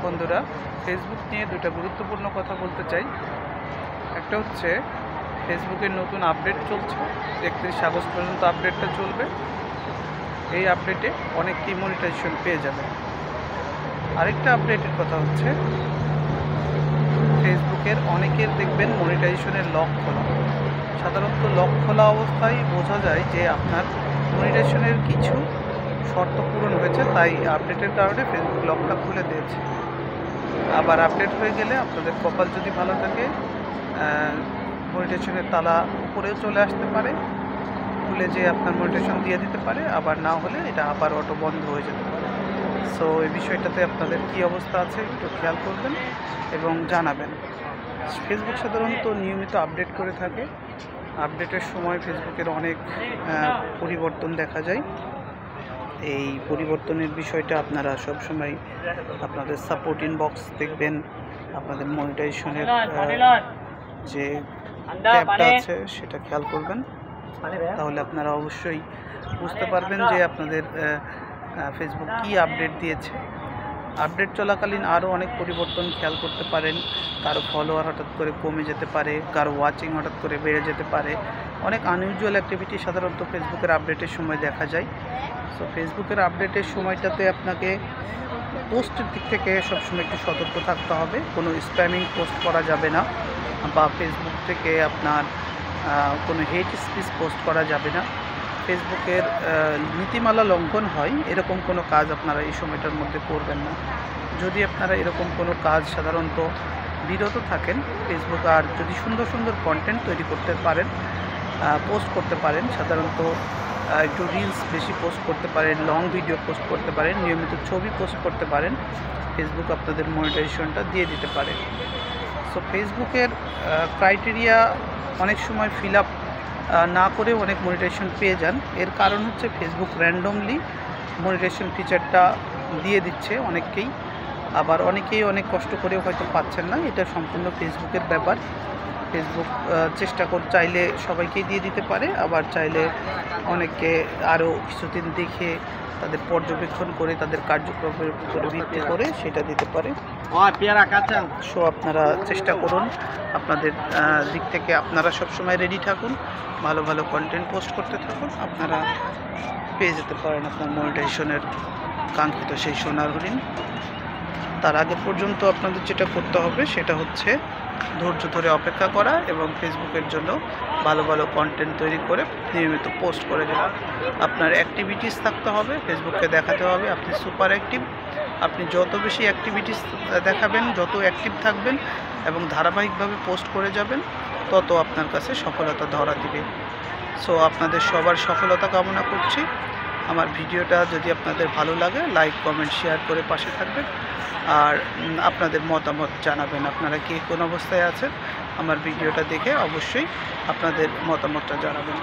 বন্ধুরা, ফেসবুক নিয়ে দুটো গুরুত্বপূর্ণ কথা বলতে চাই। একটা হচ্ছে ফেসবুকের নতুন আপডেট চলছে, 31 আগস্ট পর্যন্ত আপডেটটা চলবে। এই আপডেটে অনেকেই মনিটাইজেশন পেয়ে যাবে। আরেকটা আপডেটের কথা হচ্ছে ফেসবুকের অনেকের দেখবেন মনিটাইজেশনের লক খোলা। সাধারণত লক খোলা অবস্থায় বোঝা যায় যে আপনার মনিটাইজেশনের কিছু শর্ত পূরণ হয়েছে, তাই আপডেটের কারণে ফেসবুক লকটা খুলে দিয়েছে। আবার আপডেট হয়ে গেলে আপনাদের কপাল যদি ভালো থাকে, মনিটাইজেশনের তালা উপরেও চলে আসতে পারে, খুলে যে আপনার মনিটাইজেশন দিয়ে দিতে পারে। আবার না হলে এটা আবার অটো বন্ধ হয়ে যেতে পারে। সো এই বিষয়টাতে আপনাদের কী অবস্থা আছে একটু খেয়াল করবেন এবং জানাবেন। ফেসবুক সাধারণত নিয়মিত আপডেট করে থাকে। আপডেটের সময় ফেসবুকের অনেক পরিবর্তন দেখা যায়। এই পরিবর্তনের বিষয়টা আপনারা সবসময় আপনাদের সাপোর্ট ইনবক্স দেখবেন, আপনাদের মনিটাইজেশনের যে ট্যাবটা আছে সেটা খেয়াল করবেন। তাহলে আপনারা অবশ্যই বুঝতে পারবেন যে আপনাদের ফেসবুক কী আপডেট দিয়েছে। আপডেট চলাকালীন আরও অনেক পরিবর্তন খেয়াল করতে পারেন। কারো ফলোয়ার হঠাৎ করে কমে যেতে পারে, কারো ওয়াচিং হঠাৎ করে বেড়ে যেতে পারে। অনেক আনইউজুয়াল অ্যাক্টিভিটি সাধারণত ফেসবুকের আপডেটের সময় দেখা যায়। সো ফেসবুকের আপডেটের সময়টাতে আপনাকে পোস্টের দিক থেকে সবসময় একটু সতর্ক থাকতে হবে। কোনো স্প্যামিং পোস্ট করা যাবে না, বা ফেসবুক থেকে আপনার কোনো হেট স্পিচ পোস্ট করা যাবে না। ফেসবুকের নীতিমালা লঙ্ঘন হয় এরকম কোনো কাজ আপনারা এই সময়টার মধ্যে করবেন না। যদি আপনারা এরকম কোনো কাজ সাধারণত বিরত থাকেন, ফেসবুক আর যদি সুন্দর সুন্দর কন্টেন্ট তৈরি করতে পারেন, পোস্ট করতে পারেন, সাধারণত একটু রিলস বেশি পোস্ট করতে পারেন, লং ভিডিও পোস্ট করতে পারেন, নিয়মিত ছবি পোস্ট করতে পারেন, ফেসবুক আপনাদের মনিটাইজেশনটা দিয়ে দিতে পারে। সো ফেসবুকের ক্রাইটেরিয়া অনেক সময় ফিল আপ না করেও অনেক মনিটাইজেশন পেয়ে যান। এর কারণ হচ্ছে ফেসবুক র্যান্ডমলি মনিটাইজেশন ফিচারটা দিয়ে দিচ্ছে অনেককেই, আবার অনেকেই অনেক কষ্ট করেও হয়তো পাচ্ছেন না। এটা সম্পূর্ণ ফেসবুকের ব্যাপার। ফেসবুক চেষ্টা করে চাইলে সবাইকেই দিয়ে দিতে পারে, আবার চাইলে অনেককে আরও কিছুদিন দেখে তাদের পর্যবেক্ষণ করে তাদের কার্যক্রমের উপরে ভিত্তি করে সেটা দিতে পারে। সো আপনারা চেষ্টা করুন, আপনাদের দিক থেকে আপনারা সবসময় রেডি থাকুন, ভালো ভালো কন্টেন্ট পোস্ট করতে থাকুন, আপনারা পেয়ে যেতে পারেন আপনার মনিটাইজেশনের কাঙ্ক্ষিত সেই সোনার হরিণ। তার আগে পর্যন্ত আপনাদের যেটা করতে হবে সেটা হচ্ছে ধৈর্য ধরে অপেক্ষা করা এবং ফেসবুকের জন্য ভালো ভালো কন্টেন্ট তৈরি করে নিয়মিত পোস্ট করে যাওয়া। আপনার অ্যাক্টিভিটিস থাকতে হবে, ফেসবুককে দেখাতে হবে আপনি সুপার অ্যাক্টিভ। আপনি যত বেশি অ্যাক্টিভিটিস দেখাবেন, যত অ্যাক্টিভ থাকবেন এবং ধারাবাহিকভাবে পোস্ট করে যাবেন, তত আপনার কাছে সফলতা ধরা দিবে। সো আপনাদের সবার সফলতা কামনা করছি। আমার ভিডিওটা যদি আপনাদের ভালো লাগে, লাইক কমেন্ট শেয়ার করে পাশে থাকবেন, আর আপনাদের মতামত জানাবেন। আপনারা কে কোন অবস্থায় আছেন আমার ভিডিওটা দেখে অবশ্যই আপনাদের মতামতটা জানাবেন।